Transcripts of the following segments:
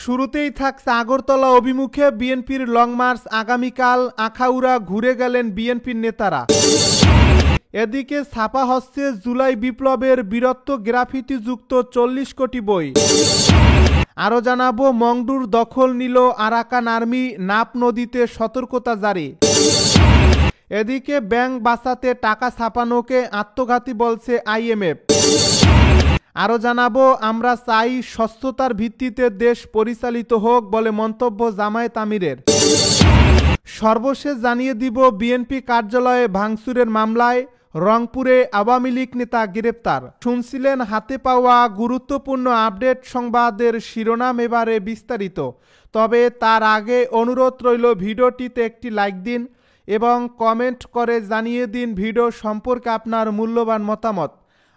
শুরুতেই থাকছে আগরতলা অভিমুখে বিএনপির লং মার্চ। আগামীকাল আখাউড়া ঘুরে গেলেন বিএনপির নেতারা। এদিকে ছাপা হচ্ছে জুলাই বিপ্লবের বীরত্ব গ্রাফিতিযুক্ত 40 কোটি বই। আরও জানাবো, মংডুর দখল নিল আরাকান আর্মি, নাপ নদীতে সতর্কতা জারি। এদিকে ব্যাংক বাঁচাতে টাকা ছাপানোকে আত্মঘাতী বলছে IMF। আরও জানাবো, আমরা চাই স্বচ্ছতার ভিত্তিতে দেশ পরিচালিত হোক বলে মন্তব্য জামায়াত আমিরের। সর্বশেষ জানিয়ে দিব, বিএনপি কার্যালয়ে ভাঙচুরের মামলায় রংপুরে আওয়ামী লীগ নেতা গ্রেপ্তার। শুনছিলেন হাতে পাওয়া গুরুত্বপূর্ণ আপডেট সংবাদের শিরোনাম, এবারে বিস্তারিত। তবে তার আগে অনুরোধ রইল, ভিডিওটিতে একটি লাইক দিন এবং কমেন্ট করে জানিয়ে দিন ভিডিও সম্পর্কে আপনার মূল্যবান মতামত।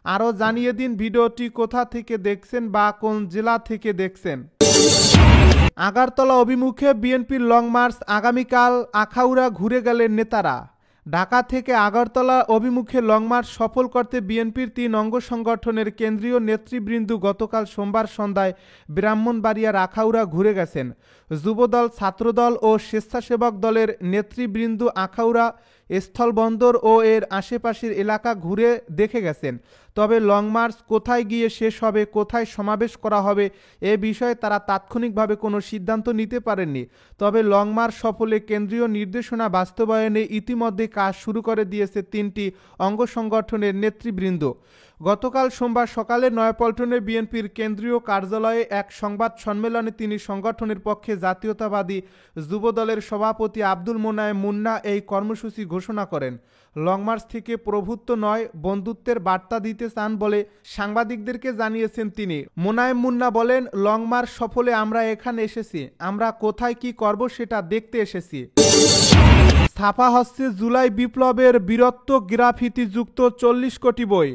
আরও জানিয়ে দিন ভিডিওটি কোথা থেকে দেখছেন বা কোন জেলা থেকে দেখছেন। আগরতলা অভিমুখে বিএনপির লং মার্চ। আগামীকাল আখাউড়া ঘুরে গেলেন নেতারা। ঢাকা থেকে আগরতলা অভিমুখে লং মার্চ সফল করতে বিএনপির 3 অঙ্গ সংগঠনের কেন্দ্রীয় নেতৃবৃন্দ গতকাল সোমবার সন্ধ্যায় ব্রাহ্মণবাড়িয়ার আখাউড়া ঘুরে গেছেন। যুবদল, ছাত্রদল ও স্বেচ্ছাসেবক দলের নেতৃবৃন্দ আখাউড়া স্থলবন্দর ও এর আশেপাশের এলাকা ঘুরে দেখে গেছেন। তবে লং মার্চ কোথায় গিয়ে শেষ হবে, কোথায় সমাবেশ করা হবে এ বিষয়ে তারা তাৎক্ষণিকভাবে কোনো সিদ্ধান্ত নিতে পারেননি। তবে লং মার্চ সফলে কেন্দ্রীয় নির্দেশনা বাস্তবায়নে ইতিমধ্যে কাজ শুরু করে দিয়েছে 3টি অঙ্গ সংগঠনের নেতৃবৃন্দ। গতকাল সোমবার সকালে নয়াপল্টনে বিএনপির কেন্দ্রীয় কার্যালয়ে এক সংবাদ সম্মেলনে তিনি সংগঠনের পক্ষে জাতীয়তাবাদী যুবদলের সভাপতি আব্দুল মোনায়েম মুন্না এই কর্মসূচি ঘোষণা করেন। লং মার্চ থেকে প্রভুত্ব নয়, বন্ধুত্বের বার্তা দিতে চান বলে সাংবাদিকদেরকে জানিয়েছেন তিনি। মোনায়েম মুন্না বলেন, লং মার্চ সফলে আমরা এখানে এসেছি, আমরা কোথায় কি করব সেটা দেখতে এসেছি। ছাপা হচ্ছে জুলাই বিপ্লবের বীরত্ব গ্রাফিতিযুক্ত 40 কোটি বই।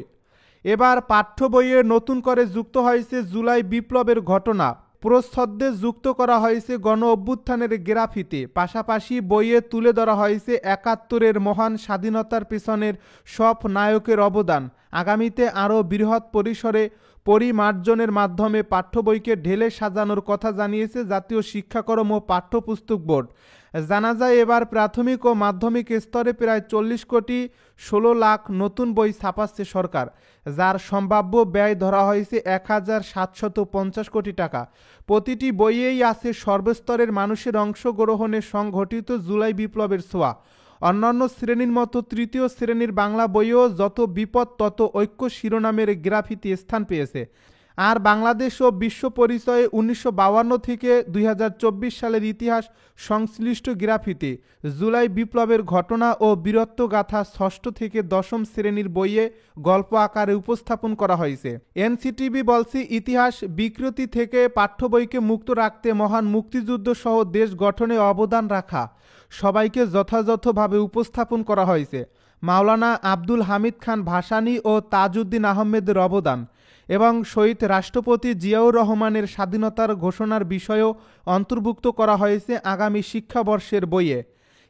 এবার পাঠ্য বইয়ে নতুন করে যুক্ত হয়েছে জুলাই বিপ্লবের ঘটনা। প্রচ্ছদে যুক্ত করা হয়েছে গণ অভ্যুত্থানের গ্রাফিতি। পাশাপাশি বইয়ে তুলে ধরা হয়েছে ৭১-এর মহান স্বাধীনতার পেছনের সব নায়কের অবদান। আগামীতে আরও বৃহৎ পরিসরে পরিমার্জনের মাধ্যমে পাঠ্য বইকে ঢেলে সাজানোর কথা জানিয়েছে জাতীয় শিক্ষাক্রম ও পাঠ্যপুস্তক বোর্ড। জানা যায়, এবার প্রাথমিক ও মাধ্যমিক স্তরে প্রায় 40 কোটি 16 লাখ নতুন বই ছাপাচ্ছে সরকার, যার সম্ভাব্য ব্যয় ধরা হয়েছে ১,৭৫০ কোটি টাকা। প্রতিটি বইয়েই আছে সর্বস্তরের মানুষের অংশগ্রহণে সংঘটিত জুলাই বিপ্লবের ছোঁয়া। অন্যান্য শ্রেণীর মতো তৃতীয় শ্রেণীর বাংলা বইয়েও যত বিপদ তত ঐক্য শিরোনামের গ্রাফিতি স্থান পেয়েছে। আর বাংলাদেশ ও বিশ্ব পরিচয়ে ১৯৫২ থেকে ২০২৪ সালের ইতিহাস সংশ্লিষ্ট গ্রাফিতি, জুলাই বিপ্লবের ঘটনা ও বীরত্ব গাথা ৬ষ্ঠ থেকে ১০ম শ্রেণীর বইয়ে গল্প আকারে উপস্থাপন করা হয়েছে। এনসিটিবি বলছে, ইতিহাস বিকৃতি থেকে পাঠ্য বইকে মুক্ত রাখতে মহান মুক্তিযুদ্ধ সহ দেশ গঠনে অবদান রাখা সবাইকে যথাযথভাবে উপস্থাপন করা হয়েছে। মাওলানা আব্দুল হামিদ খান ভাসানী ও তাজউদ্দিন আহমেদের অবদান এবং শহীদ রাষ্ট্রপতি জিয়াউর রহমানের স্বাধীনতার ঘোষণার বিষয়েও অন্তর্ভুক্ত করা হয়েছে আগামী শিক্ষাবর্ষের বইয়ে।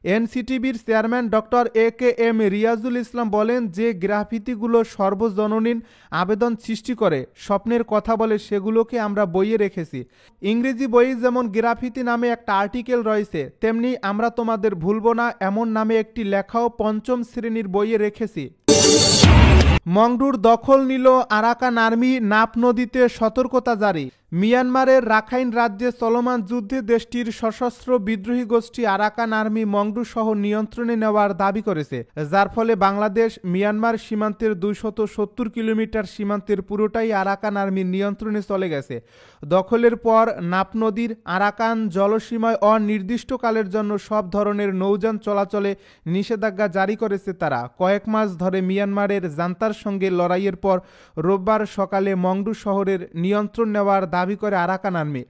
এনসিটিবির চেয়ারম্যান ডক্টর AKM রিয়াজুল ইসলাম বলেন, যে গ্রাফিতিগুলো সর্বজনীন আবেদন সৃষ্টি করে, স্বপ্নের কথা বলে, সেগুলোকে আমরা বইয়ে রেখেছি। ইংরেজি বইয়ে যেমন গ্রাফিতি নামে একটা আর্টিকেল রয়েছে, তেমনি আমরা তোমাদের ভুলব না এমন নামে একটি লেখাও ৫ম শ্রেণীর বইয়ে রেখেছি। মংডুর দখল নিল আরাকান আর্মি, নাপ নদীতে সতর্কতা জারি। মিয়ানমারের রাখাইন রাজ্যে চলমান যুদ্ধে দেশটির সশস্ত্র বিদ্রোহী গোষ্ঠী আরাকান আর্মি মংডু শহর নিয়ন্ত্রণে নেওয়ার দাবি করেছে, যার ফলে বাংলাদেশ মিয়ানমার সীমান্তের ২৭০ কিলোমিটার সীমান্তের পুরোটাই আরাকান আর্মির নিয়ন্ত্রণে চলে গেছে। দখলের পর নাপ নদীর আরাকান জলসীমায় অনির্দিষ্টকালের জন্য সব ধরনের নৌযান চলাচলে নিষেধাজ্ঞা জারি করেছে তারা। কয়েক মাস ধরে মিয়ানমারের জান্তার সঙ্গে লড়াইয়ের পর রোববার সকালে মংডু শহরের নিয়ন্ত্রণ নেওয়ার দাবি করে আরাকান আর্মি।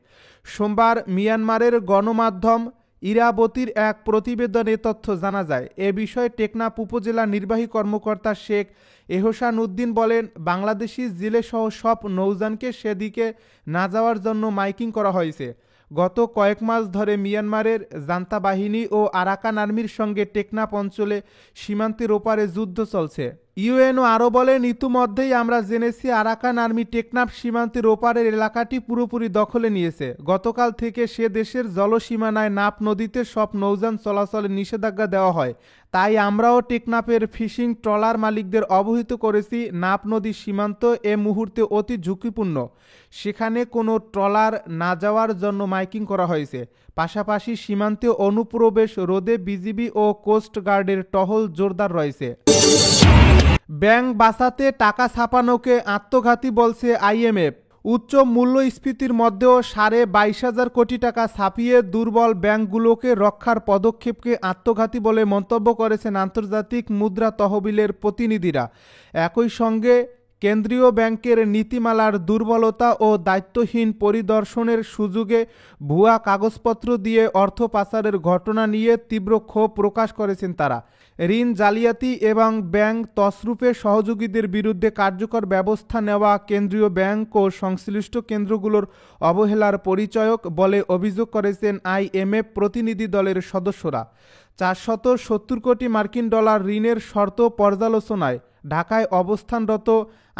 সোমবার মিয়ানমারের গণমাধ্যম ইরাবতীর এক প্রতিবেদনে তথ্য জানা যায়। এ বিষয়ে টেকনাফ উপজেলা নির্বাহী কর্মকর্তা শেখ এহসান উদ্দিন বলেন, বাংলাদেশি জেলেসহ সব নৌযানকে সেদিকে না যাওয়ার জন্য মাইকিং করা হয়েছে। গত কয়েক মাস ধরে মিয়ানমারের জান্তা বাহিনী ও আরাকান আর্মির সঙ্গে টেকনাফ অঞ্চলে সীমান্তের ওপারে যুদ্ধ চলছে। ইউএনও আরও বলেন, ইতিমধ্যেই আমরা জেনেছি আরাকান আর্মি টেকনাফ সীমান্তের ওপারের এলাকাটি পুরোপুরি দখলে নিয়েছে। গতকাল থেকে সে দেশের জলসীমানায় নাপ নদীতে সব নৌযান চলাচলের নিষেধাজ্ঞা দেওয়া হয়। তাই আমরাও টেকনাফের ফিশিং ট্রলার মালিকদের অবহিত করেছি, নাপ নদীর সীমান্ত এ মুহূর্তে অতি ঝুঁকিপূর্ণ, সেখানে কোনো ট্রলার না যাওয়ার জন্য মাইকিং করা হয়েছে। পাশাপাশি সীমান্তে অনুপ্রবেশ রোধে বিজিবি ও কোস্ট গার্ডের টহল জোরদার রয়েছে। ব্যাংক বাঁচাতে টাকা ছাপানোকে আত্মঘাতী বলছে আইএমএফ। উচ্চ মূল্যস্ফীতির মধ্যেও 22,500 কোটি টাকা ছাপিয়ে দুর্বল ব্যাংকগুলোকে রক্ষার পদক্ষেপকে আত্মঘাতী বলে মন্তব্য করেছেন আন্তর্জাতিক মুদ্রা তহবিলের প্রতিনিধিরা। একই সঙ্গে কেন্দ্রীয় ব্যাংকের নীতিমালার দুর্বলতা ও দায়িত্বহীন পরিদর্শনের সুযোগে ভুয়া কাগজপত্র দিয়ে অর্থ পাচারের ঘটনা নিয়ে তীব্র ক্ষোভ প্রকাশ করেছেন তারা। ঋণ জালিয়াতি এবং ব্যাংক তছরূপে সহযোগীদের বিরুদ্ধে কার্যকর ব্যবস্থা নেওয়া কেন্দ্রীয় ব্যাংক ও সংশ্লিষ্ট কেন্দ্রগুলোর অবহেলার পরিচয়ক বলে অভিযোগ করেছেন আইএমএফ প্রতিনিধি দলের সদস্যরা। 470 কোটি মার্কিন ডলার ঋণের শর্ত পর্যালোচনায় ঢাকায় অবস্থানরত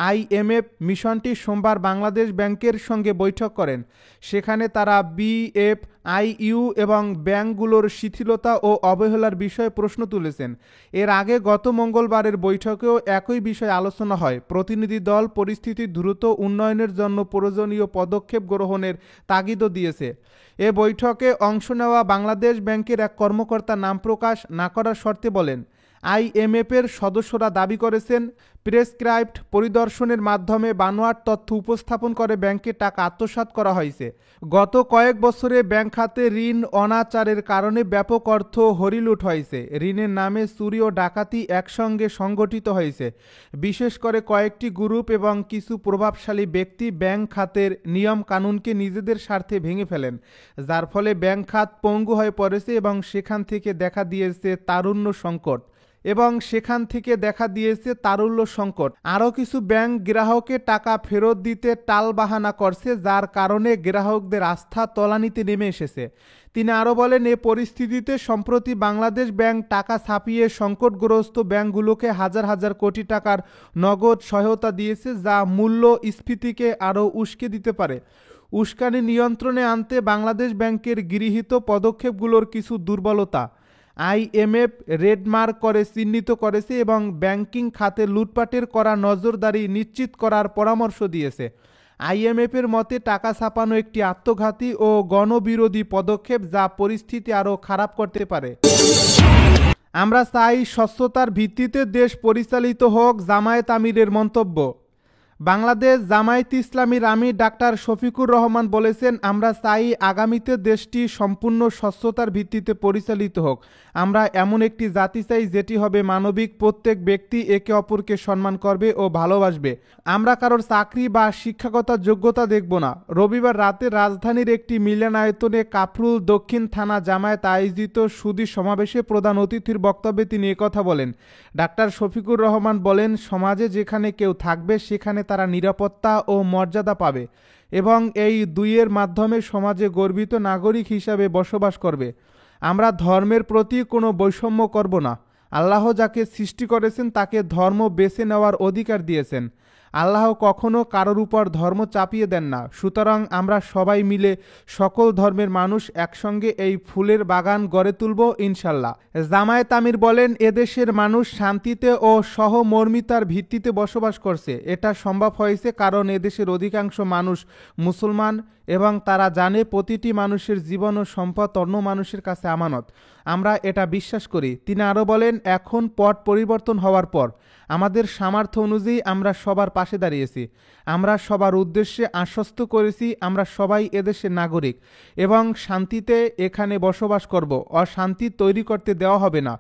আইএমএফ মিশনটি সোমবার বাংলাদেশ ব্যাংকের সঙ্গে বৈঠক করেন। সেখানে তারা বিএফআইইউ এবং ব্যাংকগুলোর শিথিলতা ও অবহেলার বিষয়ে প্রশ্ন তুলেছেন। এর আগে গত মঙ্গলবারের বৈঠকেও একই বিষয়ে আলোচনা হয়। প্রতিনিধি দল পরিস্থিতি দ্রুত উন্নয়নের জন্য প্রয়োজনীয় পদক্ষেপ গ্রহণের তাগিদও দিয়েছে। এ বৈঠকে অংশ নেওয়া বাংলাদেশ ব্যাংকের এক কর্মকর্তা নাম প্রকাশ না করার শর্তে বলেন, আইএমএফের সদস্যরা দাবি করেছেন, প্রেসক্রাইবড পরিদর্শনের মাধ্যমে বানোয়াট তথ্য উপস্থাপন করে ব্যাংকে টাকা আত্মসাৎ করা হয়েছে। গত কয়েক বছরে ব্যাংক খাতে ঋণ অনাচারের কারণে ব্যাপক অর্থ হরিলুট হয়েছে। ঋণের নামে চুরি ও ডাকাতি একসঙ্গে সংগঠিত হয়েছে। বিশেষ করে কয়েকটি গ্রুপ এবং কিছু প্রভাবশালী ব্যক্তি ব্যাংক খাতের নিয়ম কানুনকে নিজেদের স্বার্থে ভেঙে ফেলেন, যার ফলে ব্যাংক খাত পঙ্গু হয়ে পড়েছে এবং সেখান থেকে দেখা দিয়েছে তারুণ্য সংকট। আরও কিছু ব্যাংক গ্রাহকের টাকা ফেরত দিতে টালবাহানা করছে, যার কারণে গ্রাহকদের আস্থা তলানিতে নেমে এসেছে। তিনি আরও বলেন, এ পরিস্থিতিতে সম্প্রতি বাংলাদেশ ব্যাংক টাকা ছাপিয়ে সংকটগ্রস্ত ব্যাংকগুলোকে হাজার হাজার কোটি টাকার নগদ সহায়তা দিয়েছে, যা মূল্যস্ফীতিকে আরও উস্কে দিতে পারে। উস্কানি নিয়ন্ত্রণে আনতে বাংলাদেশ ব্যাংকের গৃহীত পদক্ষেপগুলোর কিছু দুর্বলতা আইএমএফ রেডমার্ক করে চিহ্নিত করেছে এবং ব্যাংকিং খাতে লুটপাটের করা নজরদারি নিশ্চিত করার পরামর্শ দিয়েছে। আইএমএফের মতে টাকা ছাপানো একটি আত্মঘাতী ও গণবিরোধী পদক্ষেপ, যা পরিস্থিতি আরও খারাপ করতে পারে। আমরা চাই স্বচ্ছতার ভিত্তিতে দেশ পরিচালিত হোক, জামায়াত আমিরের মন্তব্য। বাংলাদেশ জামায়াত ইসলামীর আমির ডাক্তার শফিকুর রহমান বলেছেন, আমরা চাই আগামীতে দেশটি সম্পূর্ণ স্বচ্ছতার ভিত্তিতে পরিচালিত হোক। আমরা এমন একটি জাতি চাই যেটি হবে মানবিক, প্রত্যেক ব্যক্তি একে অপরকে সম্মান করবে ও ভালোবাসবে। আমরা কারোর চাকরি বা শিক্ষাগত যোগ্যতা দেখব না। রবিবার রাতে রাজধানীর একটি মিলনায়তনে কাফরুল দক্ষিণ থানা জামায়াত আয়োজিত সুধী সমাবেশে প্রধান অতিথির বক্তব্যে তিনি একথা বলেন। ডাক্তার শফিকুর রহমান বলেন, সমাজে যেখানে কেউ থাকবে সেখানে তারা নিরাপত্তা ও মর্যাদা পাবে এবং এই দুইয়ের মাধ্যমে সমাজে গর্বিত নাগরিক হিসাবে বসবাস করবে। আমরা ধর্মের প্রতি কোনো বৈষম্য করব না। আল্লাহ যাকে সৃষ্টি করেছেন তাকে ধর্ম বেছে নেওয়ার অধিকার দিয়েছেন। আল্লাহ কখনো কারোর উপর ধর্ম চাপিয়ে দেন না। সুতরাং আমরা সবাই মিলে সকল ধর্মের মানুষ একসঙ্গে এই ফুলের বাগান গড়ে তুলব ইনশাল্লাহ। জামায়াত আমির বলেন, এদেশের মানুষ শান্তিতে ও সহমর্মিতার ভিত্তিতে বসবাস করছে। এটা সম্ভব হয়েছে কারণ এদেশের অধিকাংশ মানুষ মুসলমান এবং তারা জানে প্রতিটি মানুষের জীবন ও সম্পদ অন্য মানুষের কাছে আমানত। আমরা এটা বিশ্বাস করি। তিনি আরও বলেন, এখন পট পরিবর্তন হওয়ার পর আমাদের সামর্থ্য অনুযায়ী আমরা সবার পাশে দাঁড়িয়েছি। আমরা সবার উদ্দেশ্যে আশ্বস্ত করেছি আমরা সবাই এদেশের নাগরিক এবং শান্তিতে এখানে বসবাস করব। অশান্তি তৈরি করতে দেওয়া হবে না।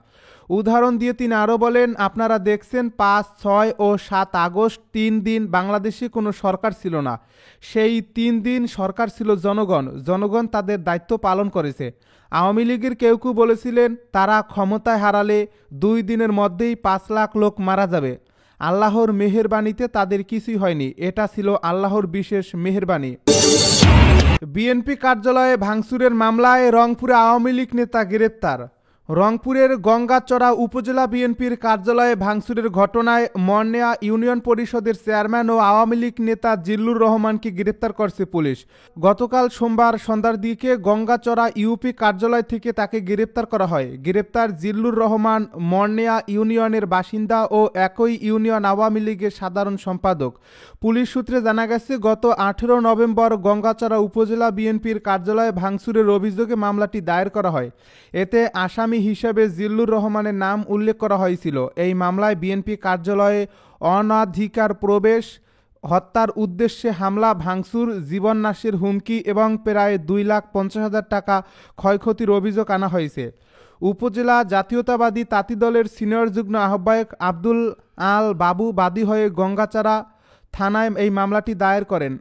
উদাহরণ দিয়ে তিনি আরও বলেন, আপনারা দেখছেন 5, 6 ও 7 আগস্ট 3 দিন বাংলাদেশে কোনো সরকার ছিল না। সেই 3 দিন সরকার ছিল জনগণ তাদের দায়িত্ব পালন করেছে। আওয়ামী লীগের কেউ বলেছিলেন তারা ক্ষমতায় হারালে 2 দিনের মধ্যেই 5 লাখ লোক মারা যাবে। আল্লাহর মেহেরবানিতে তাদের কিছুই হয়নি। এটা ছিল আল্লাহর বিশেষ মেহেরবানি। বিএনপি কার্যালয়ে ভাঙচুরের মামলায় রংপুরে আওয়ামী লীগ নেতা গ্রেপ্তার। রংপুরের গঙ্গাচড়া উপজেলা বিএনপির কার্যালয়ে ভাঙচুরের ঘটনায় মর্নেয়া ইউনিয়ন পরিষদের চেয়ারম্যান ও আওয়ামী লীগ নেতা জিল্লুর রহমানকে গ্রেপ্তার করছে পুলিশ। গতকাল সোমবার সন্ধ্যার দিকে গঙ্গাচড়া ইউপি কার্যালয় থেকে তাকে গ্রেপ্তার করা হয়। গ্রেপ্তার জিল্লুর রহমান মর্নেয়া ইউনিয়নের বাসিন্দা ও একই ইউনিয়ন আওয়ামী লীগের সাধারণ সম্পাদক। পুলিশ সূত্রে জানা গেছে, গত 18 নভেম্বর গঙ্গাচড়া উপজেলা বিএনপির কার্যালয়ে ভাঙচুরের অভিযোগে মামলাটি দায়ের করা হয়। এতে আসামি হিসেবে জিল্লুর রহমানের নাম উল্লেখ করা হয়েছিল। এই মামলায় বিএনপি কার্যালয়ে অনধিকার প্রবেশ, হত্যার উদ্দেশ্যে হামলা, ভাঙচুর, জীবননাশের হুমকি এবং প্রায় 2,50,000 টাকা ক্ষয়ক্ষতির অভিযোগ আনা হয়েছে। উপজেলা জাতীয়তাবাদী তাঁতি দলের সিনিয়র যুগ্ম আহ্বায়ক আব্দুল আল বাবু বাদী হয়ে গঙ্গাচড়া থানায় এই মামলাটি দায়ের করেন।